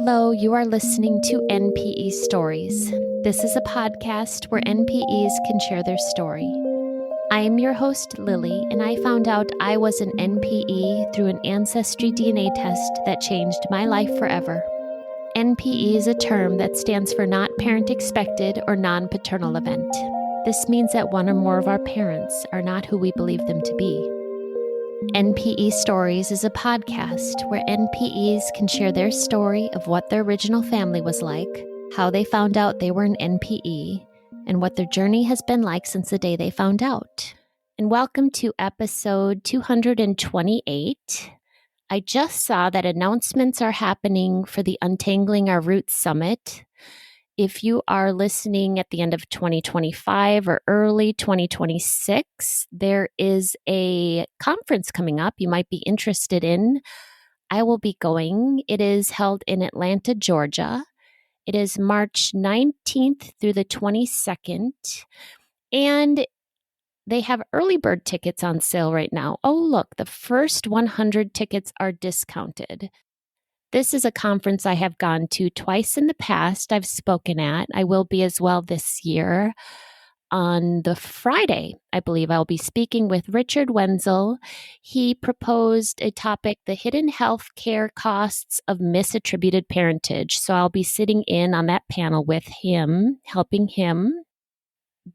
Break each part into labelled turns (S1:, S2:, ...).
S1: Hello, you are listening to NPE Stories. This is a podcast where NPEs can share their story. I am your host, Lily, and I found out I was an NPE through an ancestry DNA test that changed my life forever. NPE is a term that stands for Not Parent Expected or Non-Paternal Event. This means that one or more of our parents are not who we believe them to be. NPE Stories is a podcast where NPEs can share their story of what their original family was like, how they found out they were an NPE, and what their journey has been like since the day they found out. And welcome to episode 228. I just saw that announcements are happening for the Untangling Our Roots Summit. If you are listening at the end of 2025 or early 2026, there is a conference coming up you might be interested in. I will be going. It is held in Atlanta, Georgia. It is March 19th through the 22nd. And they have early bird tickets on sale right now. Oh, look, the first 100 tickets are discounted. This is a conference I have gone to twice in the past. I've spoken at. I will be as well this year. On the Friday, I believe I'll be speaking with Richard Wenzel. He proposed a topic, the hidden health care costs of misattributed parentage. So I'll be sitting in on that panel with him, helping him.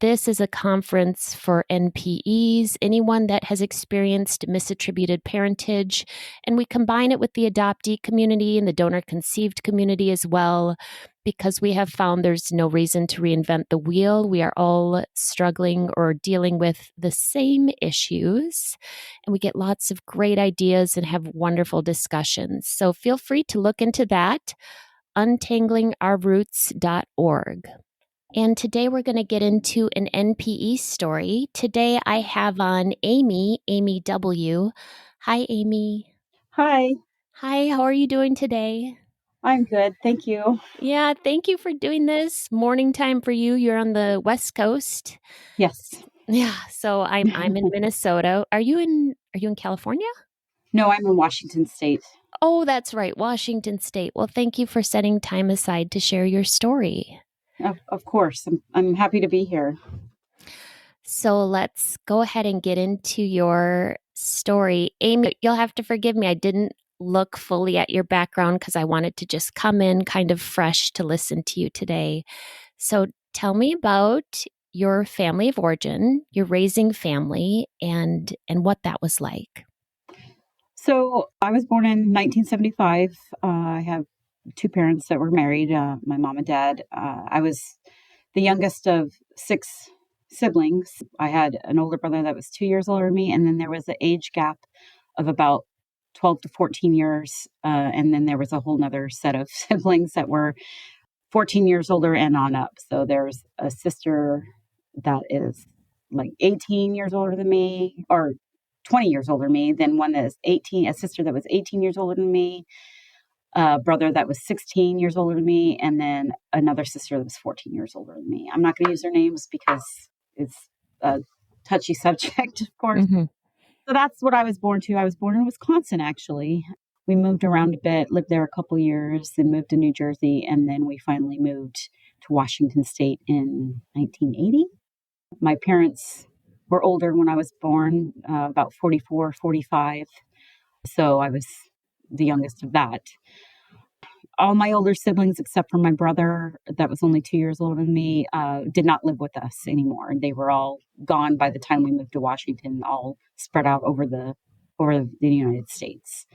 S1: This is a conference for NPEs, anyone that has experienced misattributed parentage, and we combine it with the adoptee community and the donor-conceived community as well, because we have found there's no reason to reinvent the wheel. We are all struggling or dealing with the same issues, and we get lots of great ideas and have wonderful discussions. So feel free to look into that, untanglingourroots.org. And today we're going to get into an NPE story. Today I have on Amy W. Hi, Amy.
S2: Hi.
S1: Hi, how are you doing today?
S2: I'm good. Thank you.
S1: Yeah, thank you for doing this. Morning time for you. You're on the West Coast.
S2: Yes.
S1: Yeah, so I'm in Minnesota. Are you in California?
S2: No, I'm in Washington State.
S1: Oh, that's right, Washington State. Well, thank you for setting time aside to share your story.
S2: Of course. I'm happy to be here.
S1: So let's go ahead and get into your story. Amy, you'll have to forgive me. I didn't look fully at your background because I wanted to just come in kind of fresh to listen to you today. So tell me about your family of origin, your raising family, and what that was like.
S2: So I was born in 1975. I have two parents that were married, my mom and dad. I was the youngest of six siblings. I had an older brother that was 2 years older than me, and then there was an age gap of about 12 to 14 years. And then there was a whole nother set of siblings that were 14 years older and on up. So there's a sister that is like 18 years older than me, or 20 years older than me, then one that is 18, a sister that was 18 years older than me, a brother that was 16 years older than me, and then another sister that was 14 years older than me. I'm not going to use their names because it's a touchy subject, of course.
S1: Mm-hmm.
S2: So that's what I was born to. I was born in Wisconsin, actually. We moved around a bit, lived there a couple years, then moved to New Jersey, and then we finally moved to Washington State in 1980. My parents were older when I was born, about 44, 45. So I was the youngest of that. All my older siblings, except for my brother, that was only 2 years older than me, did not live with us anymore. They were all gone by the time we moved to Washington, all spread out over the United States.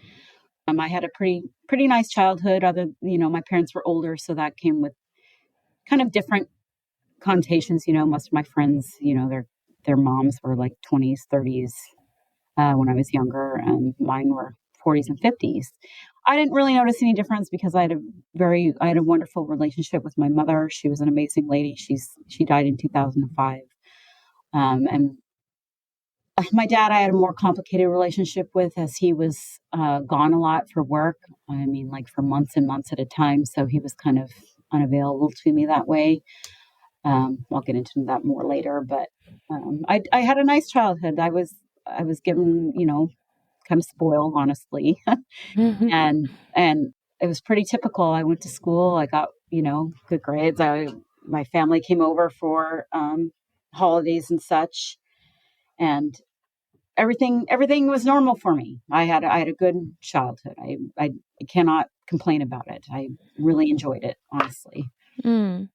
S2: I had a pretty nice childhood. My parents were older, so that came with kind of different connotations. Most of my friends, their moms were like 20s, 30s when I was younger, and mine were 40s and 50s. I didn't really notice any difference because I had a wonderful relationship with my mother. She was an amazing lady. She died in 2005. And my dad, I had a more complicated relationship with, as he was gone a lot for work. I mean, like for months and months at a time. So he was kind of unavailable to me that way. I'll get into that more later, but I had a nice childhood. I was given, kind of spoiled, honestly,
S1: Mm-hmm.
S2: and it was pretty typical. I went to school. I got, good grades. My family came over for holidays and such, and everything was normal for me. I had a good childhood. I cannot complain about it. I really enjoyed it, honestly.
S1: Mm.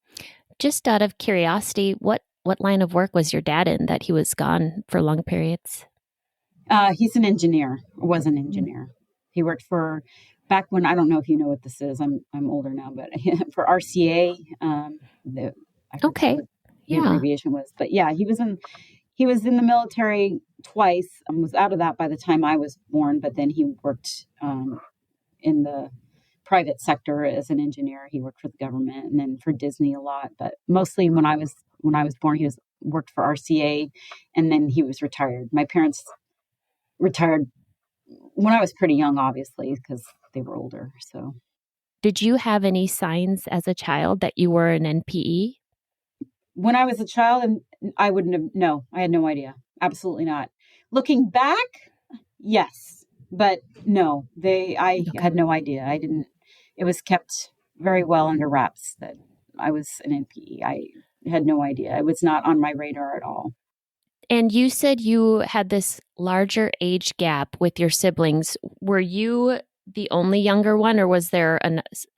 S1: Just out of curiosity, what line of work was your dad in that he was gone for long periods?
S2: He's an engineer. Was an engineer. He worked for back when, I don't know if you know what this is. I'm older now, but for RCA. I forget
S1: Okay.
S2: what the
S1: Yeah.
S2: abbreviation was, but yeah, he was in the military twice. And was out of that by the time I was born, but then he worked in the private sector as an engineer. He worked for the government and then for Disney a lot, but mostly when I was born, he worked for RCA, and then he was retired. My parents retired when I was pretty young, obviously, because they were older. So,
S1: Did you have any signs as a child that you were an NPE?
S2: when I was a child, and I wouldn't have. No, I had no idea. Absolutely not. Looking back, yes, but no, I
S1: Okay.
S2: had no idea. I didn't. It was kept very well under wraps that I was an NPE. I had no idea. It was not on my radar at all.
S1: And you said you had this larger age gap with your siblings. Were you the only younger one, or was there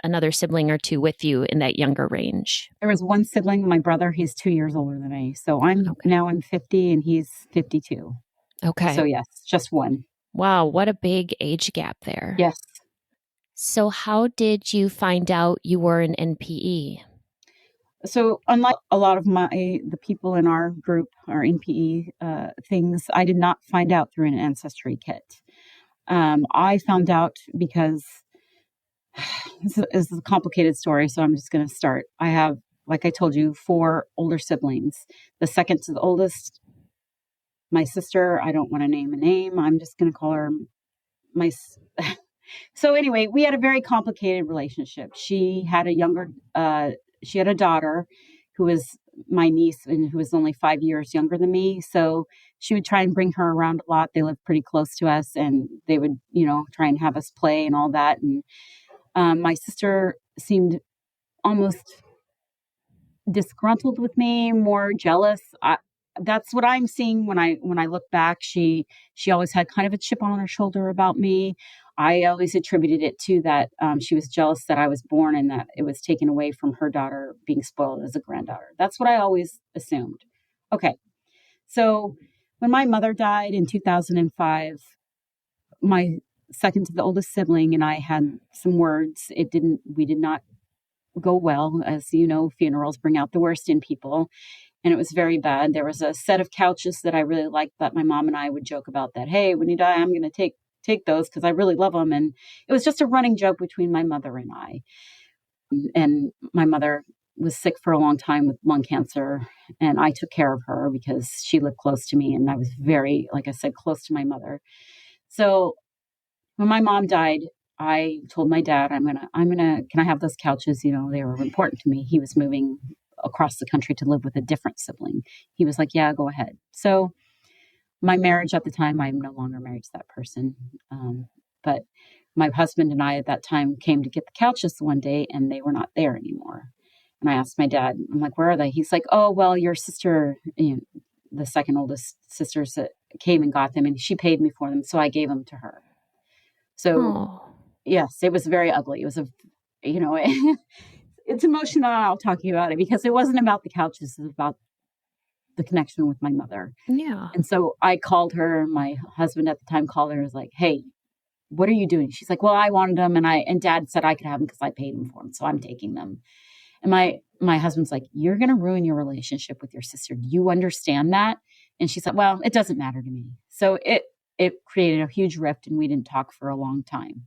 S1: another sibling or two with you in that younger range?
S2: There was one sibling, my brother. He's 2 years older than me. So
S1: Okay.
S2: I'm 50 and he's 52.
S1: Okay.
S2: So yes, just one.
S1: Wow, what a big age gap there.
S2: Yes.
S1: So, how did you find out you were an NPE?
S2: So unlike a lot of the people in our group, our NPE things, I did not find out through an ancestry kit. I found out because this is a complicated story, so I'm just going to start. I have, like I told you, 4 older siblings. The second to the oldest, my sister. I don't want to name a name. I'm just going to call her my. So anyway, we had a very complicated relationship. She had a daughter who was my niece and who was only 5 years younger than me. So she would try and bring her around a lot. They lived pretty close to us, and they would, try and have us play and all that. And my sister seemed almost disgruntled with me, more jealous. That's what I'm seeing when I look back. She always had kind of a chip on her shoulder about me. I always attributed it to that she was jealous that I was born and that it was taken away from her daughter being spoiled as a granddaughter. That's what I always assumed. Okay, so when my mother died in 2005, my second to the oldest sibling and I had some words. We did not go well. As you know, funerals bring out the worst in people. And it was very bad. There was a set of couches that I really liked that my mom and I would joke about that, hey, when you die, I'm going to take those because I really love them. And it was just a running joke between my mother and I. And my mother was sick for a long time with lung cancer. And I took care of her because she lived close to me. And I was very, like I said, close to my mother. So when my mom died, I told my dad, can I have those couches? They were important to me. He was moving across the country to live with a different sibling. He was like, yeah, go ahead. So my marriage at the time, I'm no longer married to that person. But my husband and I at that time came to get the couches one day and they were not there anymore. And I asked my dad, I'm like, where are they? He's like, oh, well, your sister, the second oldest sisters came and got them and she paid me for them. So I gave them to her. So yes, it was very ugly. It was it's emotional talking about it because it wasn't about the couches. It was about the connection with my mother.
S1: Yeah.
S2: And so I called her, my husband at the time called her and was like, hey, what are you doing? She's like, well, I wanted them. And dad said I could have them because I paid him for them. So I'm taking them. And my husband's like, you're going to ruin your relationship with your sister. Do you understand that? And she said, well, it doesn't matter to me. So it created a huge rift and we didn't talk for a long time.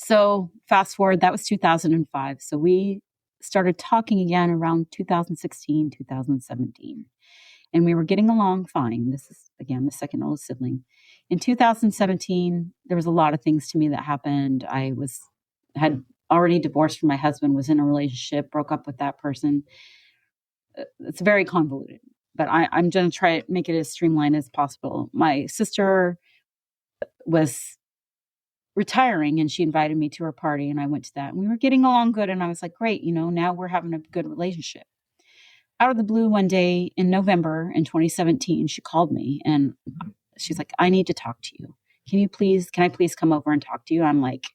S2: So fast forward, that was 2005. So we started talking again around 2016, 2017. And we were getting along fine. This is, again, the second oldest sibling. In 2017, there was a lot of things to me that happened. Had already divorced from my husband, was in a relationship, broke up with that person. It's very convoluted, but I'm going to try to make it as streamlined as possible. My sister was retiring, and she invited me to her party, and I went to that, and we were getting along good. And I was like, great, now we're having a good relationship. Out of the blue, one day in November in 2017, she called me and she's like, I need to talk to you. Can I please come over and talk to you? I'm like,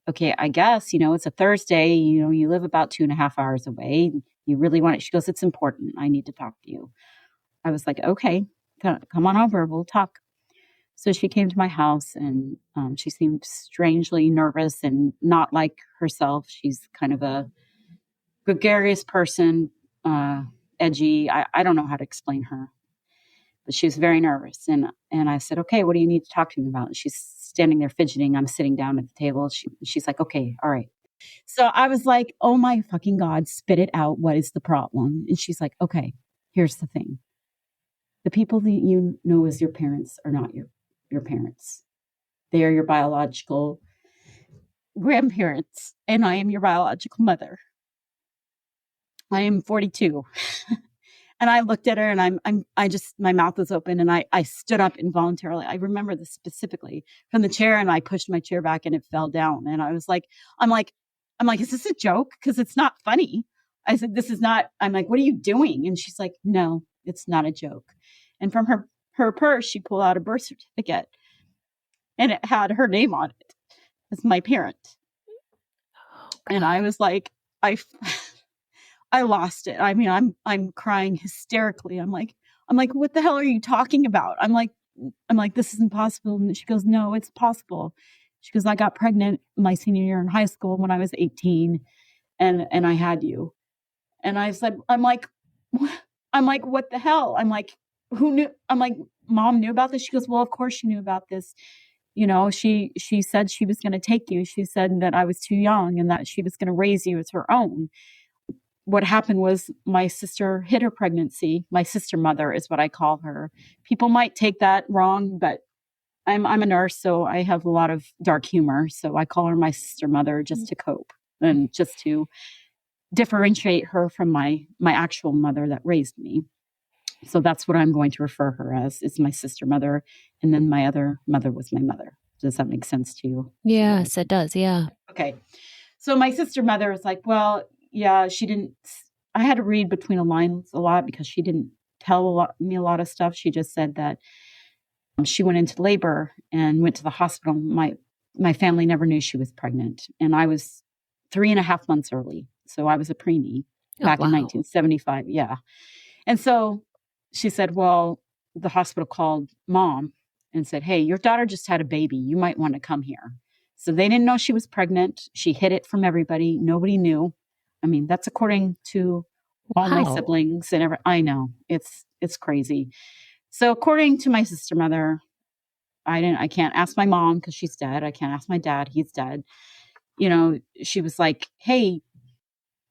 S2: okay, I guess, it's a Thursday, you live about 2.5 hours away. You really want it? She goes, it's important. I need to talk to you. I was like, okay, come on over. We'll talk. So she came to my house, and she seemed strangely nervous and not like herself. She's kind of a gregarious person, edgy. I don't know how to explain her, but she was very nervous. And I said, okay, what do you need to talk to me about? And she's standing there fidgeting. I'm sitting down at the table. She's like, okay, all right. So I was like, oh my fucking God, spit it out. What is the problem? And she's like, okay, here's the thing. The people that you know as your parents are not your parents. They are your biological grandparents, and I am your biological mother. I am 42. And I looked at her, and my mouth was open, and I stood up involuntarily. I remember this specifically from the chair, and I pushed my chair back and it fell down. And I was like, I'm like, is this a joke? Because it's not funny. I said, this is not, I'm like, what are you doing? And she's like, no, it's not a joke. And from her purse, she pulled out a birth certificate, and it had her name on it as my parent. And I was like, I lost it. I mean, I'm crying hysterically. I'm like, what the hell are you talking about? I'm like, this isn't possible. And she goes, no, it's possible. She goes, I got pregnant my senior year in high school when I was 18, and I had you. And I said, I'm like, what the hell? I'm like, who knew? I'm like, Mom knew about this? She goes, well, of course she knew about this. She said she was going to take you. She said that I was too young and that she was going to raise you as her own. What happened was my sister hid her pregnancy. My sister mother is what I call her. People might take that wrong, but I'm a nurse, so I have a lot of dark humor. So I call her my sister mother just to cope and just to differentiate her from my actual mother that raised me. So that's what I'm going to refer her as, is my sister mother. And then my other mother was my mother. Does that make sense to you?
S1: Yes, it does. Yeah.
S2: Okay. So my sister mother is like, well, yeah, I had to read between the lines a lot because she didn't tell me a lot of stuff. She just said that she went into labor and went to the hospital. My family never knew she was pregnant. And I was 3.5 months early. So I was a preemie back in 1975. Yeah. And so she said, well, the hospital called Mom and said, hey, your daughter just had a baby. You might want to come here. So they didn't know she was pregnant. She hid it from everybody. Nobody knew. I mean, that's according to all my siblings and I know it's crazy. So according to my sister mother, I can't ask my mom because she's dead. I can't ask my dad. He's dead. She was like, hey,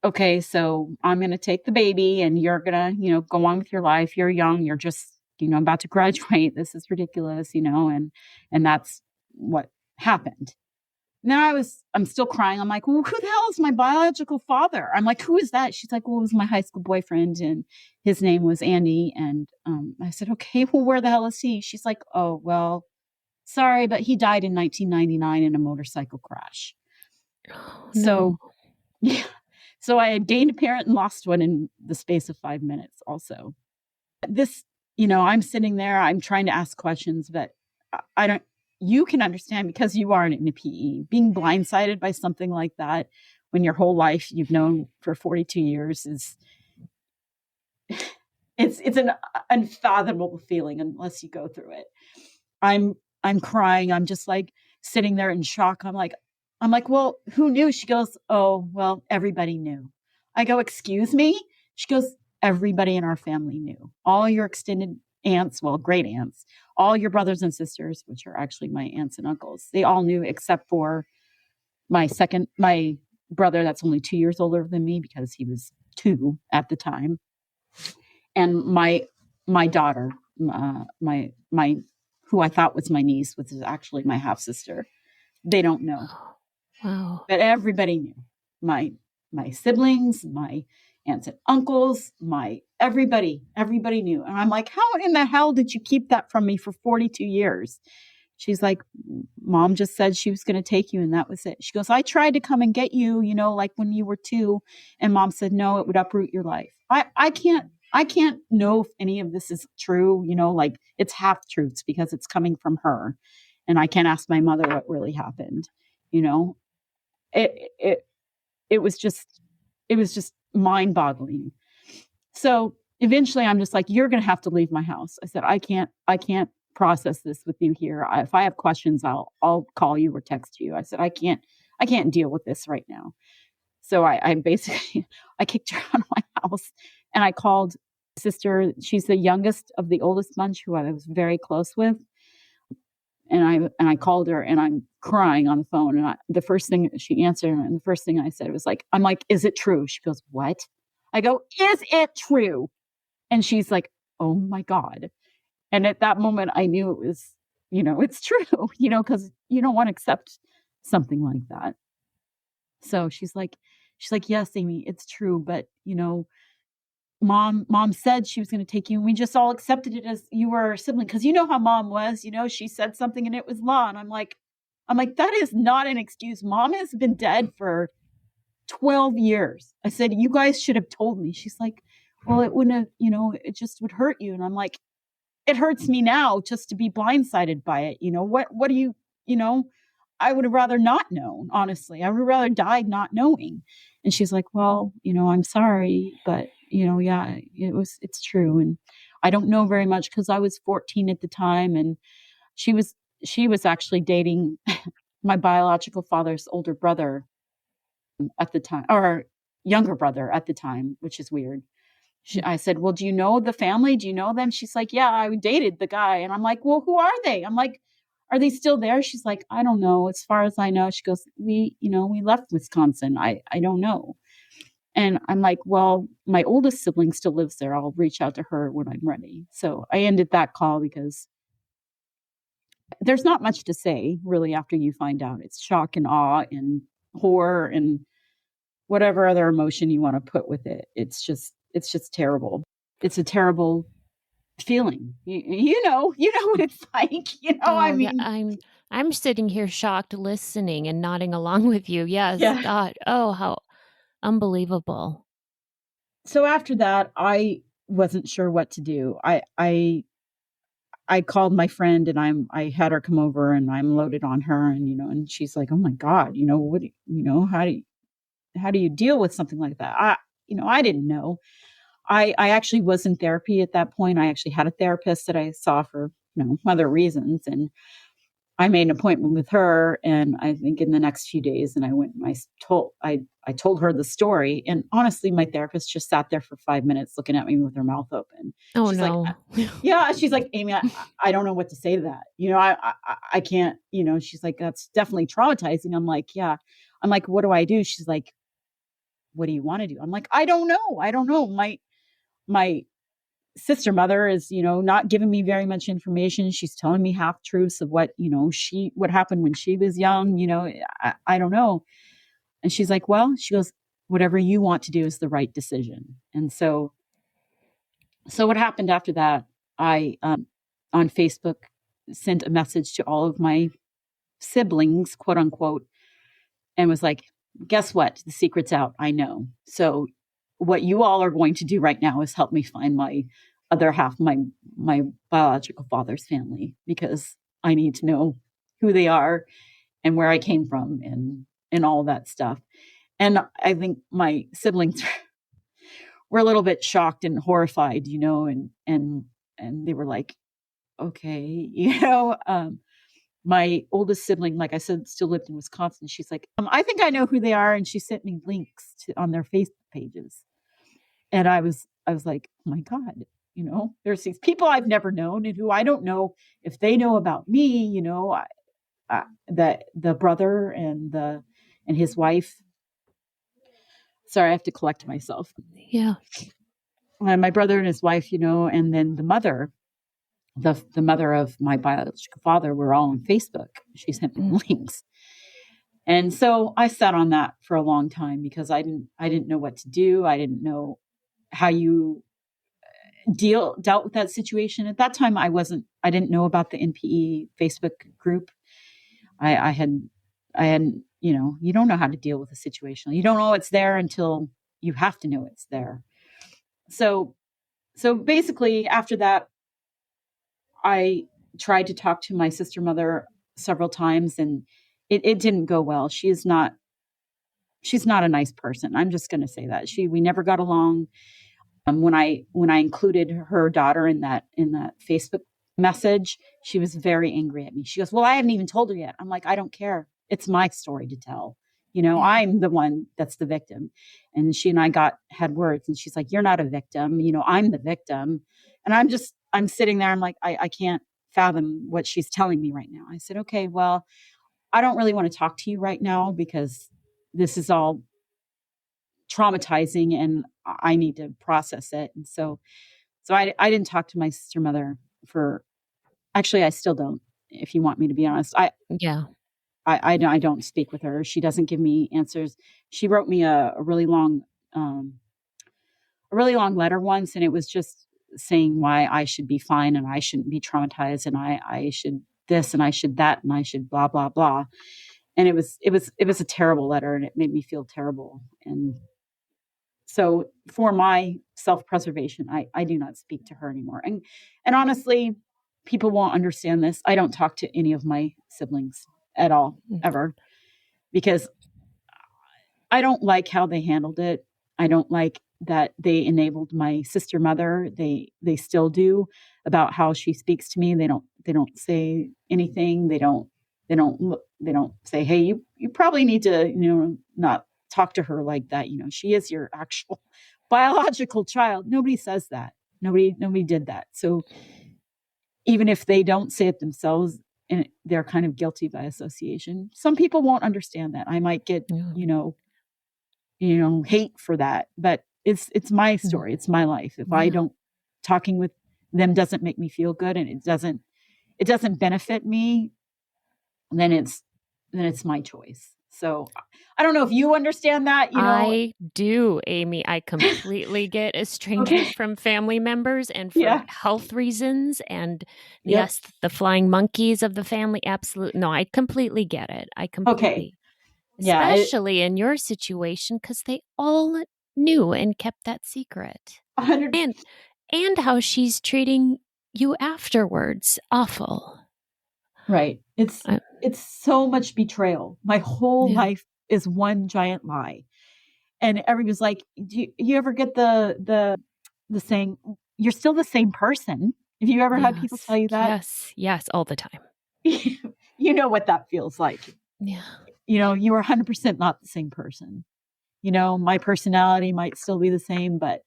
S2: okay, so I'm going to take the baby and you're going to, go on with your life. You're young. You're just, about to graduate. This is ridiculous, and that's what happened. And then I'm still crying. I'm like, well, who the hell is my biological father? I'm like, who is that? She's like, well, it was my high school boyfriend and his name was Andy. And I said, okay, well, where the hell is he? She's like, oh, well, sorry, but he died in 1999 in a motorcycle crash.
S1: Oh, no.
S2: So, yeah. So I had gained a parent and lost one in the space of 5 minutes also. This, I'm sitting there, I'm trying to ask questions, but you can understand because you are an NPE. Being blindsided by something like that when your whole life you've known for 42 years it's an unfathomable feeling unless you go through it. I'm crying. I'm just like sitting there in shock. I'm like, well, who knew? She goes, oh, well, everybody knew. I go, excuse me? She goes, everybody in our family knew. All your extended aunts, well, great aunts, all your brothers and sisters, which are actually my aunts and uncles, they all knew except for my brother that's only 2 years older than me because he was 2 at the time. And my daughter, my who I thought was my niece, which is actually my half sister. They don't know.
S1: Wow.
S2: But everybody knew. My siblings, my aunts and uncles, everybody knew. And I'm like, how in the hell did you keep that from me for 42 years? She's like, Mom just said she was going to take you and that was it. She goes, I tried to come and get you, like when you were 2, and Mom said, no, it would uproot your life. I can't know if any of this is true, like it's half truths because it's coming from her. And I can't ask my mother what really happened. It was just mind boggling. So eventually I'm just like, you're going to have to leave my house. I said, I can't process this with you here. If I have questions, I'll call you or text you. I said, I can't deal with this right now. So I basically, I kicked her out of my house and I called sister. She's the youngest of the oldest bunch who I was very close with. And I called her and I'm crying on the phone. And the first thing she answered and the first thing I said was like, I'm like, is it true? She goes, what? I go, is it true? And she's like, oh my God. And at that moment I knew it was, it's true, because you don't want to accept something like that. So she's like, yes, Amy, it's true. But, mom said she was going to take you and we just all accepted it as you were our sibling. Cause you know how mom was, she said something and it was law. And I'm like, that is not an excuse. Mom has been dead for 12 years. I said, you guys should have told me. She's like, well, it wouldn't have, it just would hurt you. And I'm like, it hurts me now just to be blindsided by it. What do you, I would have rather not known, honestly. I would have rather died not knowing. And she's like, well, I'm sorry, but yeah, it's true. And I don't know very much because I was 14 at the time. And she was actually dating my biological father's older brother at the time, or younger brother at the time, which is weird. I said, well, do you know the family? Do you know them? She's like, yeah, I dated the guy. And I'm like, well, who are they? I'm like, are they still there? She's like, I don't know. As far as I know, she goes, we left Wisconsin. I don't know. And I'm like, well, my oldest sibling still lives there. I'll reach out to her when I'm ready. So I ended that call because there's not much to say really after you find out. It's shock and awe and horror and whatever other emotion you want to put with it. It's just terrible. It's a terrible feeling. You know what it's like. I mean,
S1: yeah, I'm sitting here shocked, listening and nodding along with you. Yes,
S2: yeah.
S1: God. Oh, how unbelievable.
S2: So after that, I wasn't sure what to do. I called my friend and I had her come over and I'm loaded on her and and she's like, oh my God, what how do you deal with something like that? I didn't know. I actually was in therapy at that point. I actually had a therapist that I saw for, other reasons. And I made an appointment with her. And I think in the next few days, and I went and I told her the story. And honestly, my therapist just sat there for 5 minutes looking at me with her mouth open.
S1: Oh,
S2: She's
S1: no.
S2: like, yeah, she's like, Amy, I don't know what to say to that. I can't, she's like, that's definitely traumatizing. I'm like, yeah. I'm like, what do I do? She's like, what do you want to do? I'm like, I don't know. My sister mother is, not giving me very much information. She's telling me half truths of what, what happened when she was young, I don't know. And she's like, well, she goes, whatever you want to do is the right decision. And so what happened after that, I, on Facebook sent a message to all of my siblings, quote unquote, and was like, guess what? The secret's out. I know. So what you all are going to do right now is help me find my other half, my biological father's family, because I need to know who they are and where I came from and all that stuff. And I think my siblings were a little bit shocked and horrified, and they were like, okay, my oldest sibling, like I said, still lived in Wisconsin. She's like, I think I know who they are. And she sent me links on their Facebook pages. And I was like, oh my God, there's these people I've never known and who I don't know if they know about me, the brother and his wife. Sorry, I have to collect myself.
S1: Yeah.
S2: And my brother and his wife, and then the mother of my biological father were all on Facebook. She sent me links. And so I sat on that for a long time because I didn't know what to do. I didn't know how you dealt with that situation. At that time, I didn't know about the NPE Facebook group. I hadn't, you don't know how to deal with a situation. You don't know it's there until you have to know it's there. So basically after that, I tried to talk to my sister mother several times, and it didn't go well. She's not a nice person. I'm just going to say that we never got along. When I included her daughter in that Facebook message, she was very angry at me. She goes, "Well, I haven't even told her yet." I'm like, "I don't care. It's my story to tell. I'm the one that's the victim." And she and I had words, and she's like, "You're not a victim. I'm the victim." And I'm sitting there. I'm like, I can't fathom what she's telling me right now. I said, "Okay, well, I don't really want to talk to you right now because this is all traumatizing and I need to process it." And so I didn't talk to my sister mother actually, I still don't, if you want me to be honest.
S1: Yeah.
S2: I don't speak with her. She doesn't give me answers. She wrote me a really long letter once, and it was just saying why I should be fine and I shouldn't be traumatized and I should this and I should that and I should blah blah blah. And it was a terrible letter, and it made me feel terrible. And so for my self-preservation, I do not speak to her anymore. And honestly, people won't understand this. I don't talk to any of my siblings at all, ever, because I don't like how they handled it. I don't like that they enabled my sister mother. They still do, about how she speaks to me. They don't say anything. They don't say, "Hey, you probably need to, not talk to her like that. She is your actual biological child." Nobody says that. Nobody did that. So even if they don't say it themselves, and they're kind of guilty by association, some people won't understand that. I might get, hate for that, but it's my story. It's my life. If I don't, talking with them doesn't make me feel good, and it doesn't benefit me, then it's my choice. So I don't know if you understand that,
S1: I do, Amy. I completely get estrangement from family members and for health reasons. And yes, the flying monkeys of the family. Absolutely. No, I completely get it. I completely, especially in your situation, because they all knew and kept that secret.
S2: 100.
S1: And how she's treating you afterwards. Awful.
S2: Right. It's so much betrayal. My whole life is one giant lie. And everybody's like, "Do you ever get the saying, you're still the same person?" Have you ever had people tell you that?
S1: Yes, all the time.
S2: You know what that feels like.
S1: Yeah.
S2: You are 100% not the same person. My personality might still be the same, but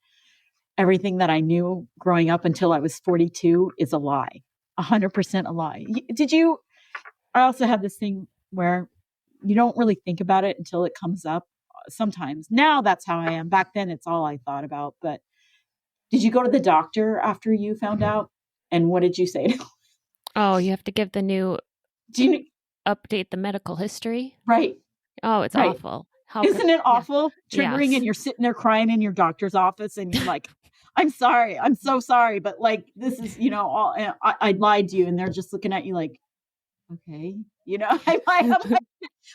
S2: everything that I knew growing up until I was 42 is a lie. 100% a lie. I also have this thing where you don't really think about it until it comes up. Sometimes now that's how I am. Back then, it's all I thought about. But did you go to the doctor after you found out? And what did you say?
S1: Oh, you have to give the new update the medical history?
S2: Right.
S1: Oh, it's awful.
S2: Isn't it awful? Triggering, and you're sitting there crying in your doctor's office and you're like, "I'm sorry. I'm so sorry. But this is, all, I lied to you." And they're just looking at you like, "Okay."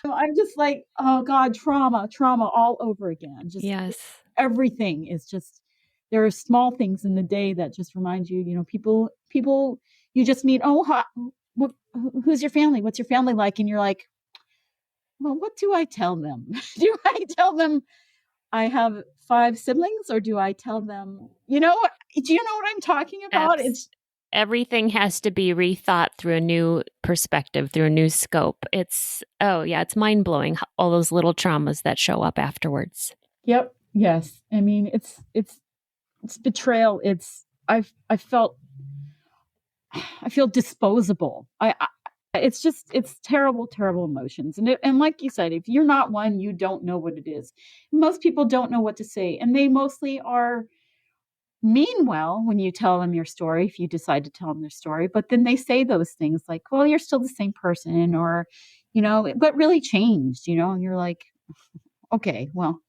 S2: I'm just like, oh God, trauma all over again. Just everything is just, there are small things in the day that just remind you, people you just meet. "Oh, who's your family? What's your family like?" And you're like, "Well, what do I tell them? Do I tell them I have 5 siblings, or do I tell them, do you know what I'm talking about?"
S1: Everything has to be rethought through a new perspective, through a new scope. It's mind blowing, all those little traumas that show up afterwards.
S2: Yep. Yes. I mean, it's betrayal. I feel disposable. It's terrible, terrible emotions. And like you said, if you're not one, you don't know what it is. Most people don't know what to say, and they mostly are mean well when you tell them your story, if you decide to tell them their story. But then they say those things like, "Well, you're still the same person," or, "What really changed?" And you're like, "Okay, well,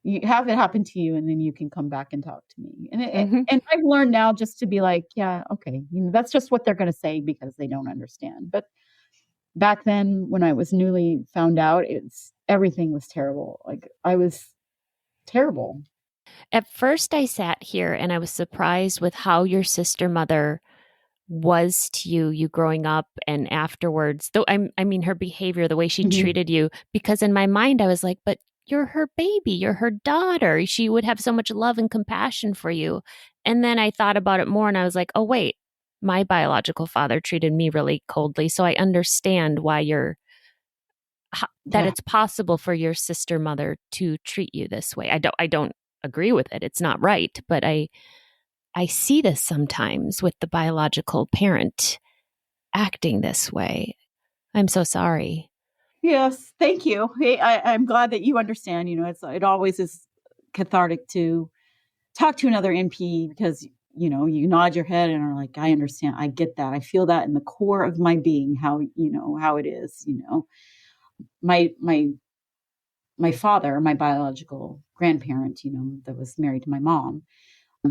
S2: you have it happen to you, and then you can come back and talk to me. And
S1: Mm-hmm.
S2: and I've learned now just to be like, yeah, okay, that's just what they're going to say because they don't understand. But back then, when I was newly found out, everything was terrible. Like I was terrible.
S1: At first, I sat here and I was surprised with how your sister mother was to you growing up and afterwards. Though I mean, her behavior, the way she
S2: Mhm.
S1: treated you, because in my mind, I was like, but you're her baby, you're her daughter. She would have so much love and compassion for you. And then I thought about it more and I was like, oh, wait, my biological father treated me really coldly. So I understand why that
S2: Yeah.
S1: it's possible for your sister mother to treat you this way. I don't agree with it. It's not right, but I see this sometimes with the biological parent acting this way. I'm so sorry.
S2: Yes, thank you. Hey, I'm glad that you understand. It always is cathartic to talk to another NP because you nod your head and are like, I understand, I get that, I feel that in the core of my being, how it is. My father, my biological grandparent, that was married to my mom.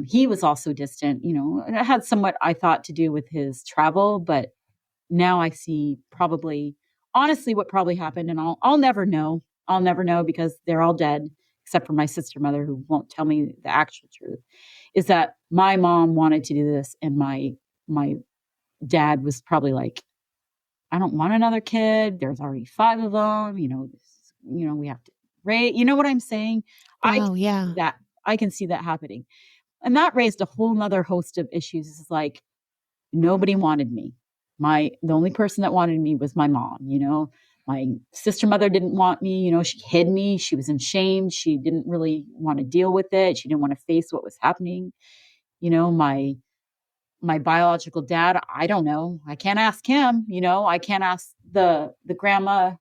S2: He was also distant, and it had somewhat, I thought, to do with his travel, but now I see probably honestly what probably happened, and I'll never know. I'll never know because they're all dead except for my sister mother who won't tell me the actual truth. Is that my mom wanted to do this and my dad was probably like, I don't want another kid. There's already 5 of them, we have to raise, you know what I'm saying? I can
S1: Wow,
S2: see
S1: yeah.
S2: that I can see that happening. And that raised a whole nother host of issues. It's like nobody wanted me. The only person that wanted me was my mom. My sister mother didn't want me, she hid me. She was in shame. She didn't really want to deal with it. She didn't want to face what was happening. My biological dad, I don't know. I can't ask him, I can't ask the grandma,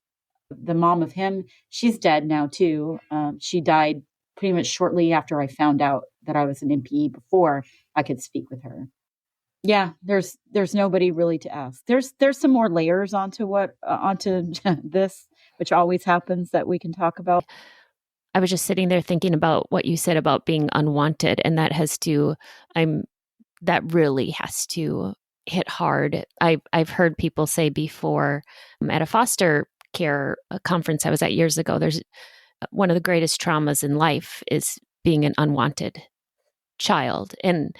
S2: the mom of him. She's dead now too. She died pretty much shortly after I found out that I was an NPE before I could speak with her. Yeah, there's nobody really to ask. There's some more layers onto this, which always happens that we can talk about.
S1: I was just sitting there thinking about what you said about being unwanted, and I'm that really has to hit hard. I've heard people say before at a foster care conference I was at years ago, there's one of the greatest traumas in life is being an unwanted child. And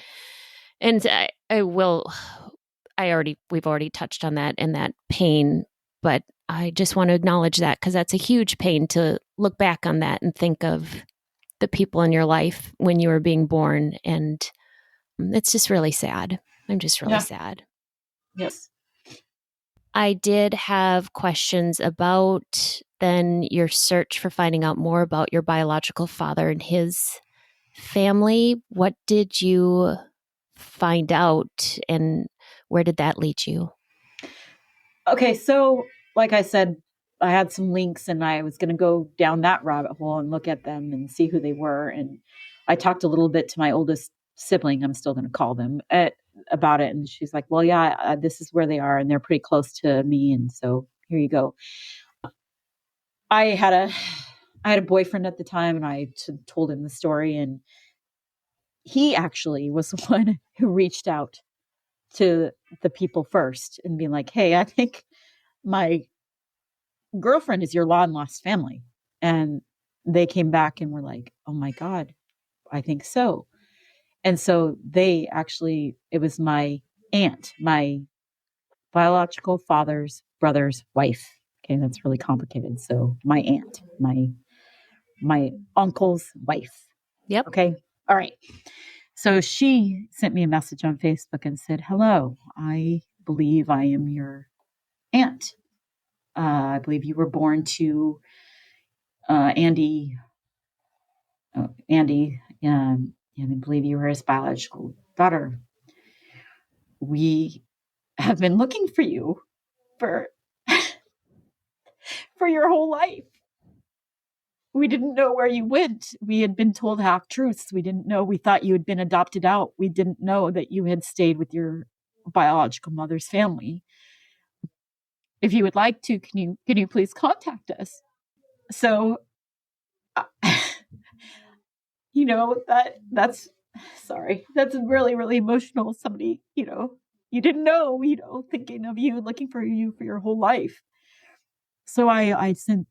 S1: I will we've already touched on that and that pain, but I just want to acknowledge that because that's a huge pain to look back on that and think of the people in your life when you were being born. And it's just really sad. I'm just really
S2: Yeah.
S1: sad.
S2: Yes.
S1: I did have questions about then your search for finding out more about your biological father and his family. What did you find out and where did that lead you?
S2: Okay, so like I said, I had some links and I was going to go down that rabbit hole and look at them and see who they were. And I talked a little bit to my oldest sibling, I'm still going to call them, about it. And she's like, well, yeah, this is where they are. And they're pretty close to me. And so here you go. I had a, I had a boyfriend at the time and told him the story. And he actually was the one who reached out to the people first and being like, hey, I think my girlfriend is your long lost family. And they came back and were like, oh my God, I think so. And so it was my aunt, my biological father's brother's wife. Okay, that's really complicated. So my aunt, my uncle's wife.
S1: Yep.
S2: Okay. All right. So she sent me a message on Facebook and said, hello, I believe I am your aunt. I believe you were born to Andy, and I believe you were his biological daughter. We have been looking for you for for your whole life. We didn't know where you went. We had been told half truths. We didn't know. We thought you had been adopted out. We didn't know that you had stayed with your biological mother's family. If you would like to, can you please contact us? So that's sorry. That's really, really emotional. Somebody, you didn't know, thinking of you, looking for you for your whole life. So I sent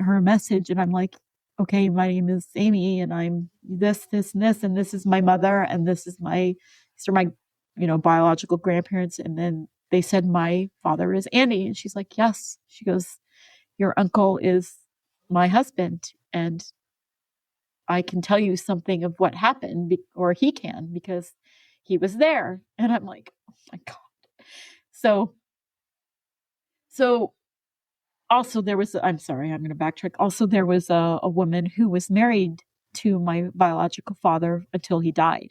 S2: her a message and I'm like, okay, my name is Amy and I'm this, and this, and this is my mother and these are my, biological grandparents. And then they said my father is Andy. And she's like, yes. She goes, your uncle is my husband. And I can tell you something of what happened, or he can, because he was there. And I'm like, oh my God. So, so also there was, I'm sorry, I'm going to backtrack. Also, there was a woman who was married to my biological father until he died.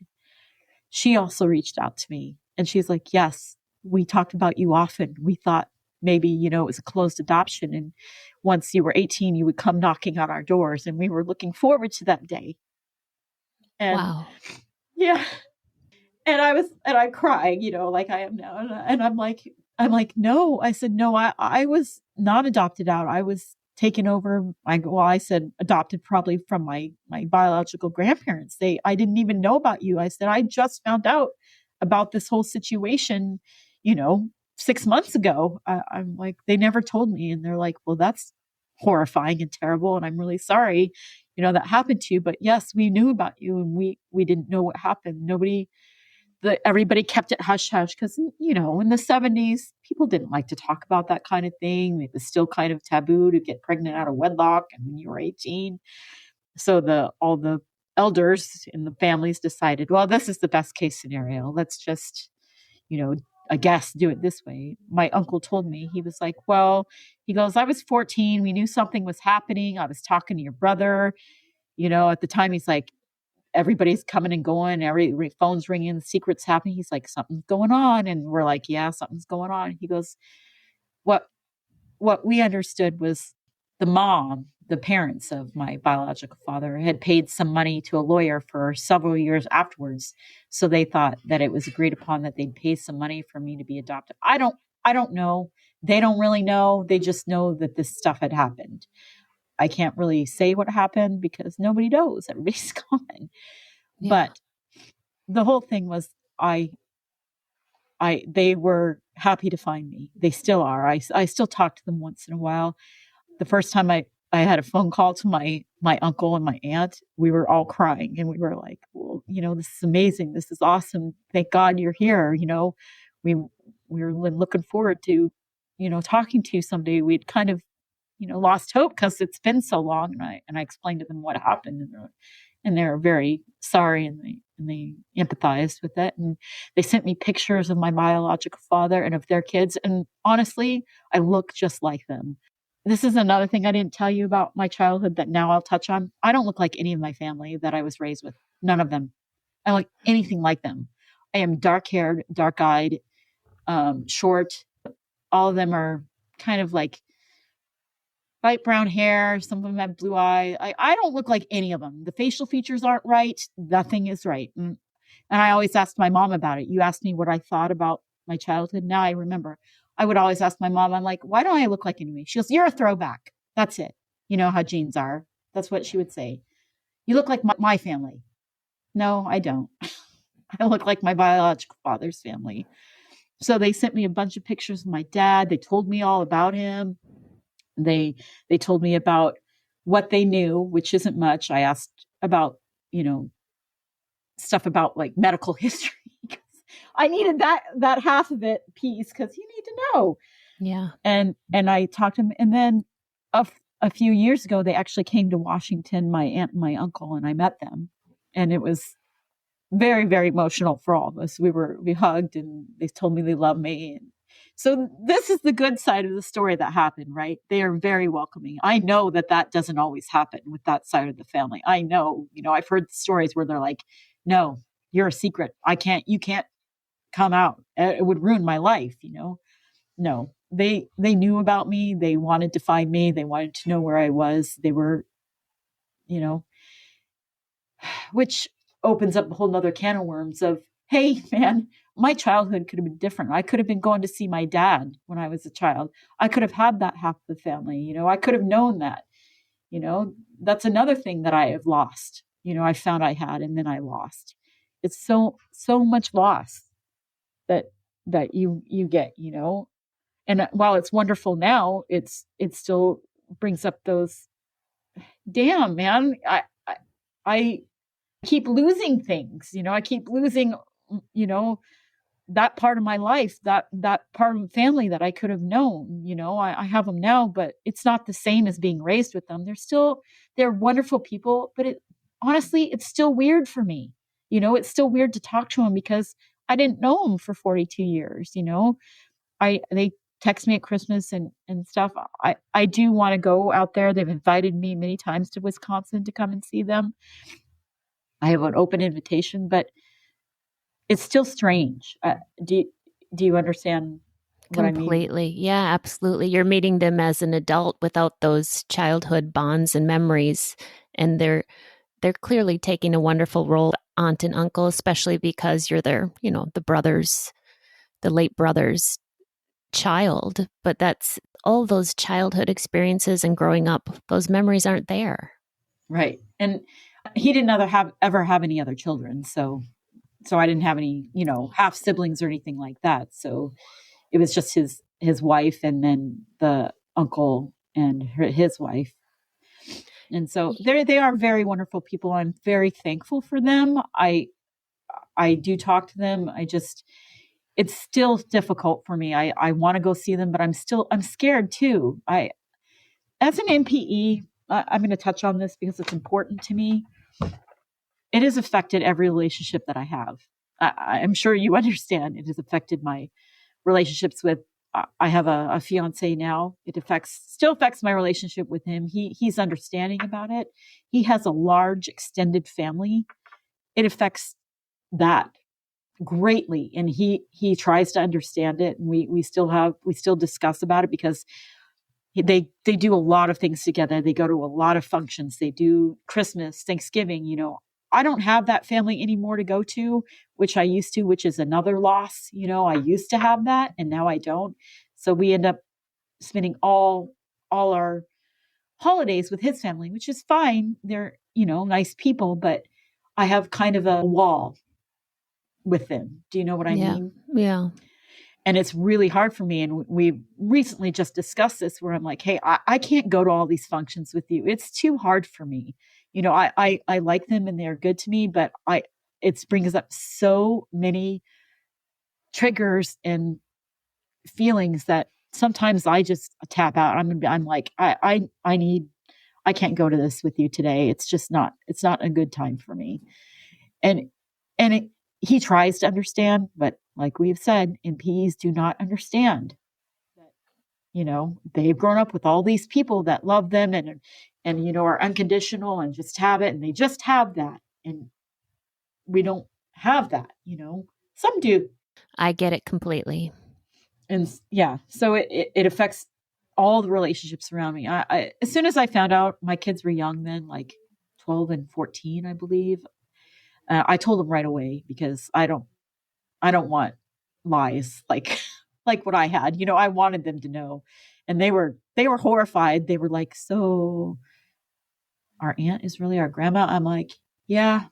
S2: She also reached out to me and she's like, yes, we talked about you often. We thought maybe, it was a closed adoption. And once you were 18, you would come knocking on our doors and we were looking forward to that day. And
S1: wow.
S2: yeah. And I cried, like I am now. And I'm like, no, I said, no, I was not adopted out. I was taken over. I said adopted probably from my biological grandparents. I didn't even know about you. I said, I just found out about this whole situation, 6 months ago. I'm like, they never told me. And they're like, well, that's horrifying and terrible. And I'm really sorry, that happened to you. But yes, we knew about you and we didn't know what happened. Everybody kept it hush hush because, in the 70s, people didn't like to talk about that kind of thing. It was still kind of taboo to get pregnant out of wedlock and when you were 18. So all the elders in the families decided, well, this is the best case scenario. Let's just, I guess do it this way. My uncle told me, he was like, well, he goes, I was 14. We knew something was happening. I was talking to your brother, at the time. He's like, everybody's coming and going, every phone's ringing, the secret's happening. He's like, something's going on. And we're like, yeah, something's going on. He goes, what we understood was the parents of my biological father had paid some money to a lawyer for several years afterwards. So they thought that it was agreed upon that they'd pay some money for me to be adopted. I don't know. They don't really know. They just know that this stuff had happened. I can't really say what happened because nobody knows. Everybody's gone.
S1: Yeah.
S2: But the whole thing was they were happy to find me. They still are. I still talk to them once in a while. The first time I had a phone call to my uncle and my aunt, we were all crying and we were like, well, this is amazing. This is awesome. Thank God you're here. We were looking forward to, talking to you someday. We'd kind of, lost hope because it's been so long. And I explained to them what happened and they're very sorry and they empathized with it. And they sent me pictures of my biological father and of their kids. And honestly, I look just like them. This is another thing I didn't tell you about my childhood that now I'll touch on. I don't look like any of my family that I was raised with. None of them. I look anything like them. I am dark haired, dark eyed, short. All of them are kind of like light brown hair. Some of them have blue eyes. I don't look like any of them. The facial features aren't right. Nothing is right. And I always asked my mom about it. You asked me what I thought about my childhood. Now I remember. I would always ask my mom, I'm like, why don't I look like anybody? She goes, you're a throwback. That's it. You know how genes are. That's what she would say. You look like my family. No, I don't. I look like my biological father's family. So they sent me a bunch of pictures of my dad. They told me all about him. They told me about what they knew, which isn't much. I asked about, stuff about like medical history. I needed that half of it piece because you need to know.
S1: Yeah.
S2: And I talked to him. And then a few years ago, they actually came to Washington, my aunt and my uncle, and I met them. And it was very, very emotional for all of us. We hugged and they told me they love me. And so this is the good side of the story that happened, right? They are very welcoming. I know that doesn't always happen with that side of the family. I know, I've heard stories where they're like, no, you're a secret. You can't come out. It would ruin my life, No, they knew about me. They wanted to find me. They wanted to know where I was. They were, which opens up a whole nother can of worms of, hey, man, my childhood could have been different. I could have been going to see my dad when I was a child. I could have had that half of the family. I could have known that. That's another thing that I have lost. I found I had, and then I lost. It's so much loss that you get, and while it's wonderful now, it still brings up those, damn, man, I keep losing things, I keep losing, you know that part of my life, that part of the family that I could have known. I have them now, but it's not the same as being raised with them. They're wonderful people, but honestly, it's still weird for me. It's still weird to talk to them because I didn't know them for 42 years. They text me at Christmas and stuff. I do want to go out there. They've invited me many times to Wisconsin to come and see them. I have an open invitation, but it's still strange. Do you understand what I mean?
S1: Completely. Yeah, absolutely. You're meeting them as an adult without those childhood bonds and memories. And they're clearly taking a wonderful role, aunt and uncle, especially because you're the late brother's child. But that's all those childhood experiences and growing up, those memories aren't there.
S2: Right. And he didn't ever have any other children. So I didn't have any, half siblings or anything like that. So it was just his wife and then the uncle and his wife. And so they are very wonderful people. I'm very thankful for them. I do talk to them. It's still difficult for me. I want to go see them, but I'm scared too. As an NPE, I'm going to touch on this because it's important to me. It has affected every relationship that I have. I'm sure you understand. It has affected my relationships with. I have a fiance now. It still affects my relationship with him. He's understanding about it. He has a large extended family. It affects that greatly, and he tries to understand it. And we still discuss about it because they do a lot of things together. They go to a lot of functions. They do Christmas, Thanksgiving. I don't have that family anymore to go to, which I used to, which is another loss. I used to have that and now I don't. So we end up spending all our holidays with his family, which is fine. They're, nice people, but I have kind of a wall with them. Do you know what I mean?
S1: Yeah.
S2: And it's really hard for me. And we recently just discussed this where I'm like, hey, I can't go to all these functions with you. It's too hard for me. I like them and they're good to me, but it brings up so many triggers and feelings that sometimes I just tap out. I'm like, I can't go to this with you today. It's not a good time for me. And he tries to understand, but like we've said, NPEs do not understand. They've grown up with all these people that love them and are unconditional and just have it, and they just have that, and we don't have that. Some do.
S1: I get it completely.
S2: And yeah, so it affects all the relationships around me. I as soon as I found out, my kids were young then, like 12 and 14, I believe. I told them right away because I don't want lies like like what I had. I wanted them to know, and they were horrified. They were like, "So, our aunt is really our grandma?" I'm like, "Yeah,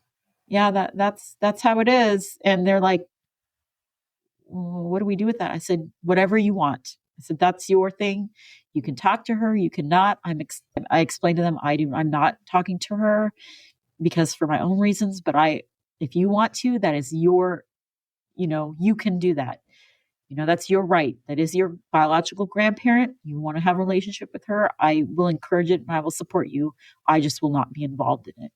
S2: that's how it is." And they're like, well, "What do we do with that?" I said, "Whatever you want." I said, "That's your thing. You can talk to her. You cannot." I explained to them, I'm not talking to her because for my own reasons. But if you want to, that is your, you can do that. That's your right. That is your biological grandparent. You want to have a relationship with her. I will encourage it and I will support you. I just will not be involved in it.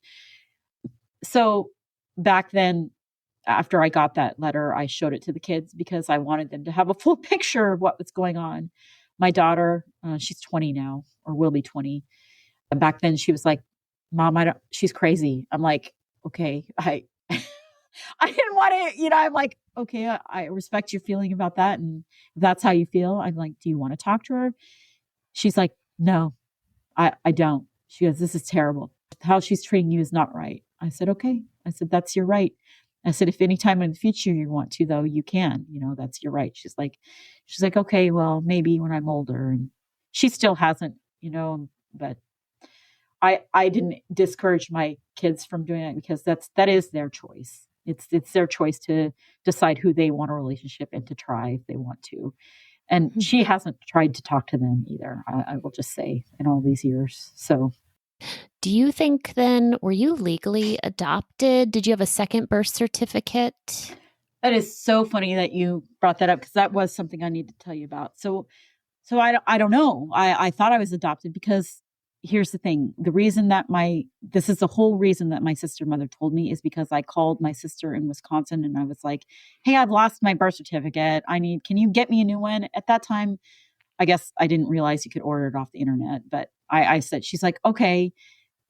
S2: So back then, after I got that letter, I showed it to the kids because I wanted them to have a full picture of what was going on. My daughter, she's 20 now, or will be 20. And back then she was like, "Mom, she's crazy." I'm like, "Okay, I I didn't want to, I'm like, okay, I respect your feeling about that. And if that's how you feel, I'm like, do you want to talk to her?" She's like, "No, I don't." She goes, "This is terrible. How she's treating you is not right." I said, "Okay." I said, "That's your right." I said, "If any time in the future you want to, though, you can, that's your right." She's like, "Okay, well, maybe when I'm older." And she still hasn't, but I didn't discourage my kids from doing it because that is their choice. It's their choice to decide who they want a relationship and to try if they want to. And she hasn't tried to talk to them either, I will just say, in all these years. So,
S1: do you think then, were you legally adopted? Did you have a second birth certificate?
S2: that is so funny that you brought that up because that was something I need to tell you about. So I don't know. I thought I was adopted because here's the thing. This is the whole reason that my sister mother told me is because I called my sister in Wisconsin and I was like, hey, I've lost my birth certificate. Can you get me a new one? At that time, I guess I didn't realize you could order it off the internet, but I said, she's like, okay.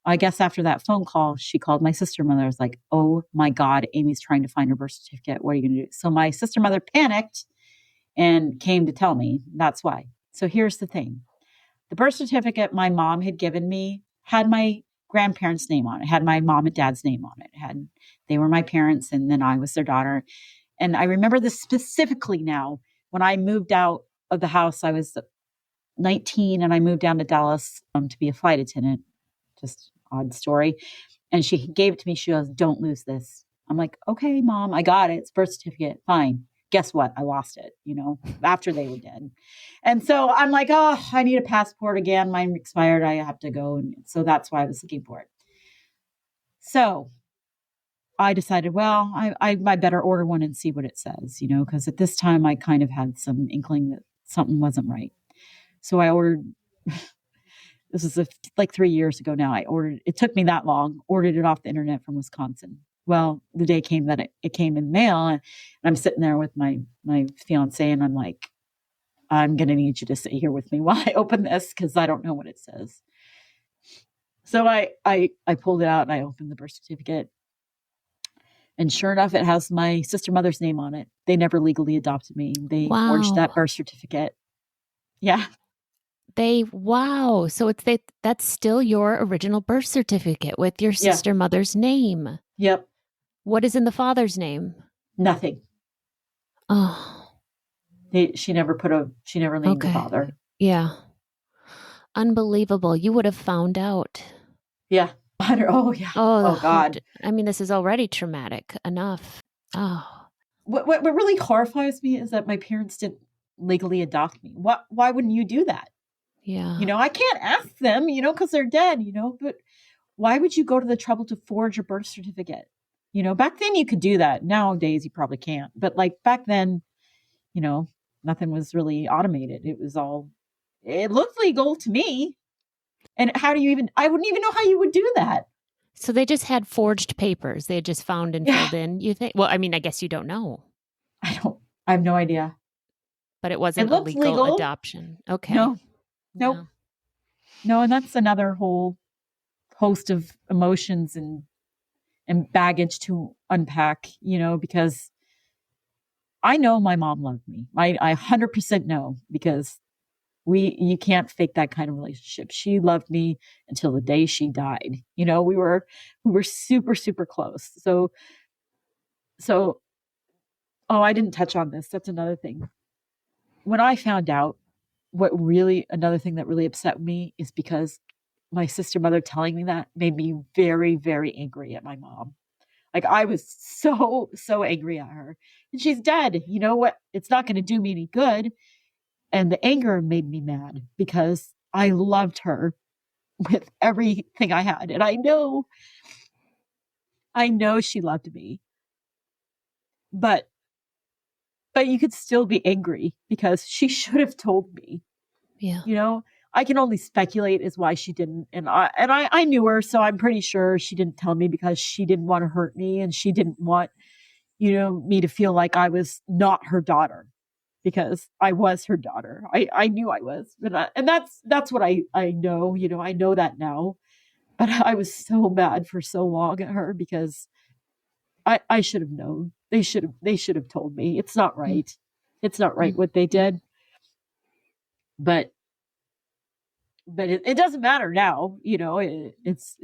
S2: I guess after that phone call, she called my sister mother. I was like, oh my God, Amy's trying to find her birth certificate. What are you going to do? So my sister mother panicked and came to tell me. That's why. So here's the thing. The birth certificate my mom had given me had my grandparents' name on it, had my mom and dad's name on it. They were my parents and then I was their daughter. And I remember this specifically now. When I moved out of the house, I was 19 and I moved down to Dallas to be a flight attendant. Just odd story. And she gave it to me. She goes, don't lose this. I'm like, okay, Mom, I got it. It's birth certificate. Fine. Guess what? I lost it, after they were dead. And so I'm like, oh, I need a passport again. Mine expired. I have to go. And so that's why I was looking for it. So I decided, well, I better order one and see what it says, because at this time I kind of had some inkling that something wasn't right. So I ordered, this is like 3 years ago now. It took me that long, ordered it off the internet from Wisconsin. Well, the day came that it came in the mail and I'm sitting there with my fiance and I'm like, I'm going to need you to sit here with me while I open this because I don't know what it says. So I pulled it out and I opened the birth certificate. And sure enough, it has my sister mother's name on it. They never legally adopted me. They forged that birth certificate. Yeah.
S1: So that's still your original birth certificate with your sister mother's name.
S2: Yep.
S1: What is in the father's name?
S2: Nothing.
S1: Oh.
S2: She never named the father.
S1: Yeah. Unbelievable. You would have found out.
S2: Yeah. Oh, yeah. Oh, God.
S1: I mean, this is already traumatic enough. Oh.
S2: What really horrifies me is that my parents didn't legally adopt me. Why wouldn't you do that?
S1: Yeah.
S2: I can't ask them, because they're dead, but why would you go to the trouble to forge a birth certificate? Back then you could do that. Nowadays you probably can't. But like back then, nothing was really automated. It looked legal to me. And I wouldn't even know how you would do that.
S1: So they just had forged papers. They had just found and filled in, you think? Well, I mean, I guess you don't know.
S2: I have no idea.
S1: But it wasn't a legal adoption. Okay.
S2: No. Nope. No, and that's another whole host of emotions and baggage to unpack, because I know my mom loved me. I 100% know because you can't fake that kind of relationship. She loved me until the day she died. We were super, super close. So, I didn't touch on this. That's another thing. When I found out, another thing that really upset me is because my sister mother telling me that made me very, very angry at my mom. Like I was so, so angry at her and she's dead. You know what? It's not going to do me any good. And the anger made me mad because I loved her with everything I had. And I know she loved me, but you could still be angry because she should have told me.
S1: Yeah.
S2: I can only speculate as why she didn't. And I knew her, so I'm pretty sure she didn't tell me because she didn't want to hurt me and she didn't want, me to feel like I was not her daughter because I was her daughter. I knew I was, and that's what I know, I know that now, but I was so mad for so long at her because I should have known. They should have told me. It's not right. It's not right what they did. But it doesn't matter now, it's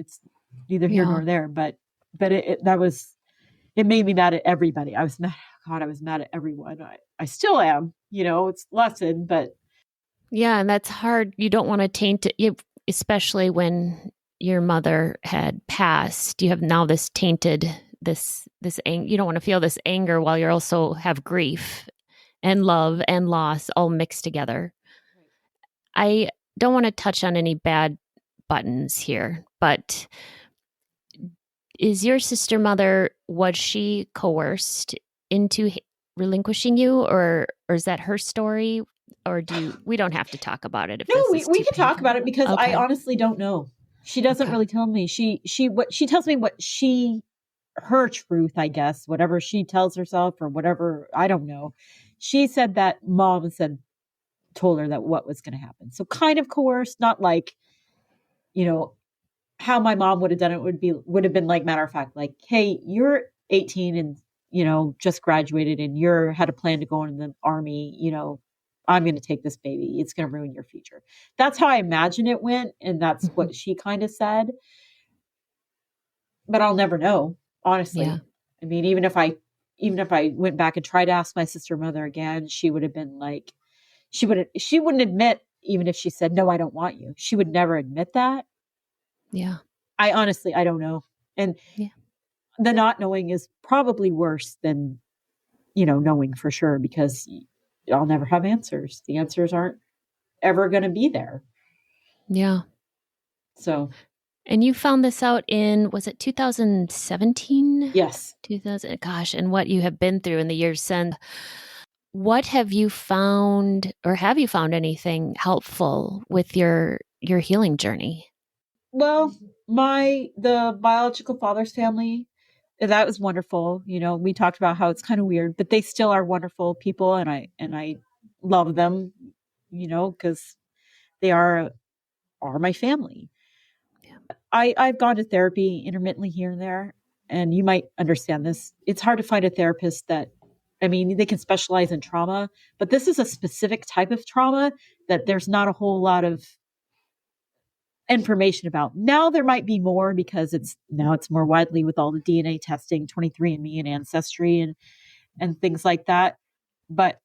S2: neither here nor there, but it made me mad at everybody. I was mad. God, I was mad at everyone. I still am, it's lessened, but.
S1: Yeah. And that's hard. You don't want to taint it, especially when your mother had passed, you have now this tainted, you don't want to feel this anger while you also have grief and love and loss all mixed together. I don't want to touch on any bad buttons here, but is your sister mother, was she coerced into relinquishing you, or is that her story? Or we don't have to talk about it if
S2: No,
S1: this
S2: we
S1: is too
S2: can
S1: painful.
S2: talk about it because I
S1: Okay.
S2: honestly don't know. She doesn't
S1: Okay.
S2: really tell me. She tells me what her truth, I guess, whatever she tells herself or whatever, I don't know. She said that mom told her that what was going to happen. So kind of coerced, not like, you know, how my mom would have done it would have been like, matter of fact, like, hey, you're 18 and, you know, just graduated and had a plan to go into the army, you know, I'm going to take this baby. It's going to ruin your future. That's how I imagine it went. And that's
S1: Mhm.
S2: what she kind of said. But I'll never know, honestly.
S1: Yeah.
S2: I mean, even if I went back and tried to ask my sister mother again, she would have been like, she wouldn't admit, even if she said, no, I don't want you. She would never admit that.
S1: Yeah.
S2: I honestly, I don't know. And
S1: Yeah.
S2: the not knowing is probably worse than, you know, knowing for sure, because I'll never have answers. The answers aren't ever going to be there.
S1: Yeah.
S2: So,
S1: And you found this out in, was it 2017?
S2: yes.
S1: 2000, gosh, and what you have been through in the years since. What have you found, or have you found anything helpful with your healing journey?
S2: Well, the biological father's family, that was wonderful. You know, we talked about how it's kind of weird, but they still are wonderful people, and I love them, you know, because they are my family.
S1: Yeah.
S2: I've gone to therapy intermittently here and there, and you might understand this. It's hard to find a therapist that, I mean, they can specialize in trauma, but this is a specific type of trauma that there's not a whole lot of information about. Now there might be more because it's more widely with all the DNA testing, 23andMe and Ancestry and things like that. But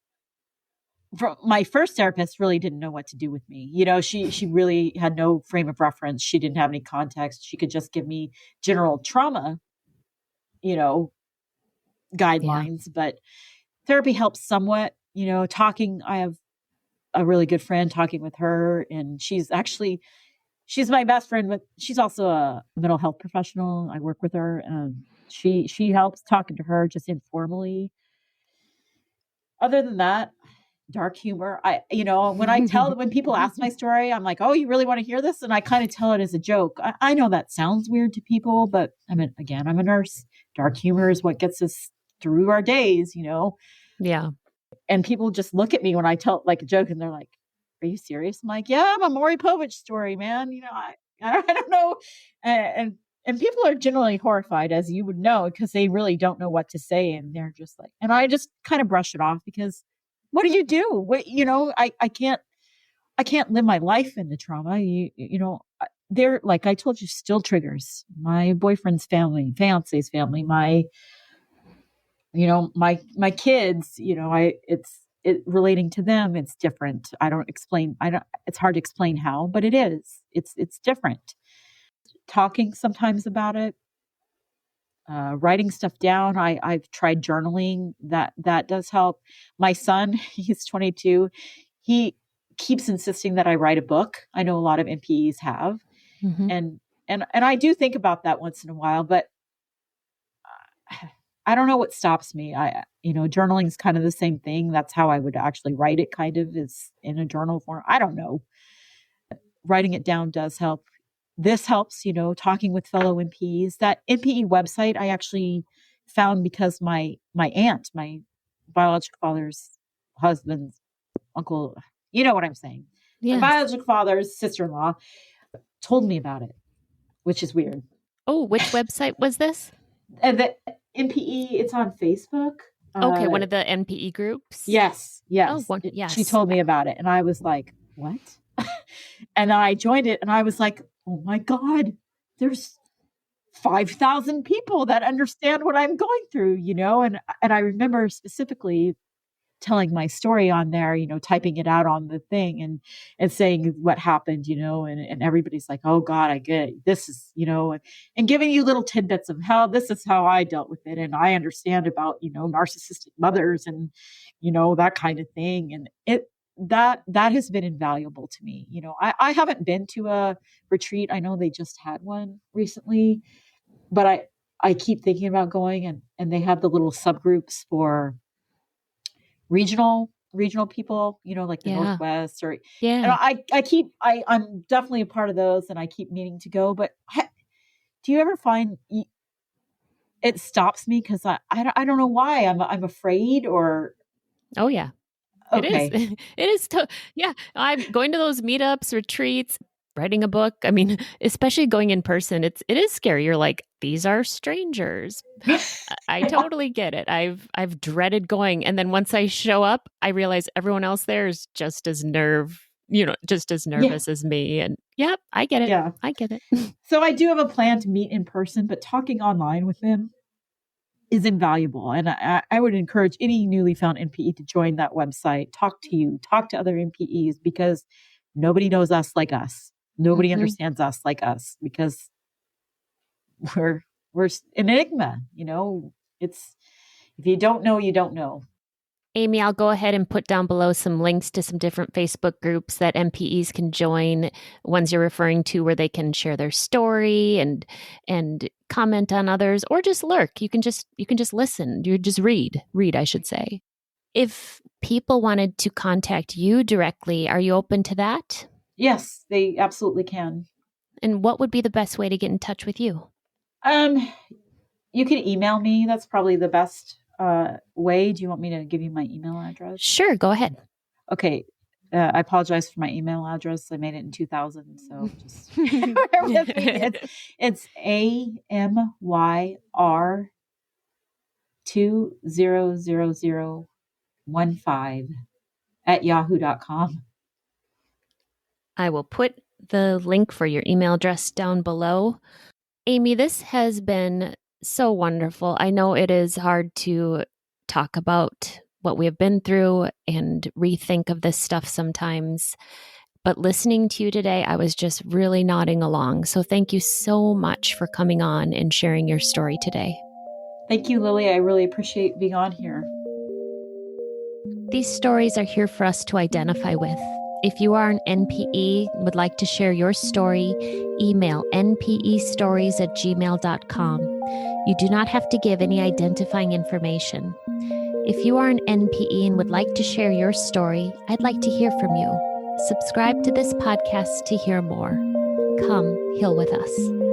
S2: my first therapist really didn't know what to do with me. You know, she really had no frame of reference. She didn't have any context. She could just give me general trauma, you know,
S1: Yeah.
S2: guidelines, but therapy helps somewhat. You know, I have a really good friend, talking with her, and she's my best friend, but she's also a mental health professional. I work with her. She helps, talking to her just informally. Other than that, dark humor. When people ask my story, I'm like, oh, you really want to hear this? And I kind of tell it as a joke. I know that sounds weird to people, but I'm a nurse. Dark humor is what gets us through our days, you know?
S1: Yeah.
S2: And people just look at me when I tell like a joke and they're like, are you serious? I'm like, yeah, I'm a Maury Povich story, man. You know, I don't know. And people are generally horrified, as you would know, because they really don't know what to say. And they're just like, and I just kind of brush it off because what do you do? You know, I can't live my life in the trauma. You know, they're like I told you, still triggers. My boyfriend's family, fiance's family, my kids, you know, it relating to them, it's different. It's hard to explain how, but it's different. Talking sometimes about it, writing stuff down. I've tried journaling. That does help. My son, he's 22. He keeps insisting that I write a book. I know a lot of NPEs have,
S1: Mm-hmm.
S2: and I do think about that once in a while, but I don't know what stops me. Journaling is kind of the same thing. That's how I would actually write it, kind of, is in a journal form. I don't know. Writing it down does help. This helps, you know, talking with fellow NPEs. That NPE website I actually found because my aunt, my biological father's husband's uncle, you know what I'm saying? My
S1: Yes.
S2: biological father's sister-in-law told me about it, which is weird.
S1: Oh, which website was this?
S2: And the NPE, it's on Facebook.
S1: Okay, one of the NPE groups.
S2: Yes.
S1: Oh, yes.
S2: She told me about it, and I was like, "What?" And then I joined it, and I was like, "Oh my God, there's 5,000 people that understand what I'm going through," you know. And I remember specifically telling my story on there, typing it out on the thing and saying what happened, and everybody's like, oh God, I get it. This is, and giving you little tidbits of how this is how I dealt with it. And I understand about, narcissistic mothers and, that kind of thing. And that has been invaluable to me. I haven't been to a retreat. I know they just had one recently, but I keep thinking about going, and they have the little subgroups for regional people, like the
S1: Yeah.
S2: Northwest and
S1: Yeah.
S2: I'm definitely a part of those, and I keep needing to go. But do you ever find it stops me? Cause I don't know why I'm afraid or.
S1: Oh yeah. It is.
S2: Okay.
S1: It is. Yeah. I'm going to those meetups, retreats, writing a book. I mean, especially going in person, it is scary. You're like, these are strangers. I totally get it. I've dreaded going. And then once I show up, I realize everyone else there is just as just as
S2: Yeah.
S1: nervous as me. And yep, I get it.
S2: Yeah.
S1: I get it.
S2: So I do have a plan to meet in person, but talking online with them is invaluable. And I would encourage any newly found NPE to join that website, talk to other NPEs, because nobody knows us like us. Nobody understands us like us, because we're an enigma. It's, if you don't know, you don't know.
S1: Amy, I'll go ahead and put down below some links to some different Facebook groups that NPEs can join, ones you're referring to where they can share their story and comment on others, or just lurk. You can just listen. You just read, I should say. If people wanted to contact you directly, are you open to that?
S2: Yes, they absolutely can.
S1: And what would be the best way to get in touch with you?
S2: You can email me. That's probably the best way. Do you want me to give you my email address?
S1: Sure, go ahead.
S2: Okay. I apologize for my email address. I made it in 2000, so just bear with me. It's AMYR200015@yahoo.com.
S1: I will put the link for your email address down below. Amy, this has been so wonderful. I know it is hard to talk about what we have been through and rethink of this stuff sometimes. But listening to you today, I was just really nodding along. So thank you so much for coming on and sharing your story today.
S2: Thank you, Lily. I really appreciate being on here.
S1: These stories are here for us to identify with. If you are an NPE and would like to share your story, email npestories@gmail.com. You do not have to give any identifying information. If you are an NPE and would like to share your story, I'd like to hear from you. Subscribe to this podcast to hear more. Come heal with us.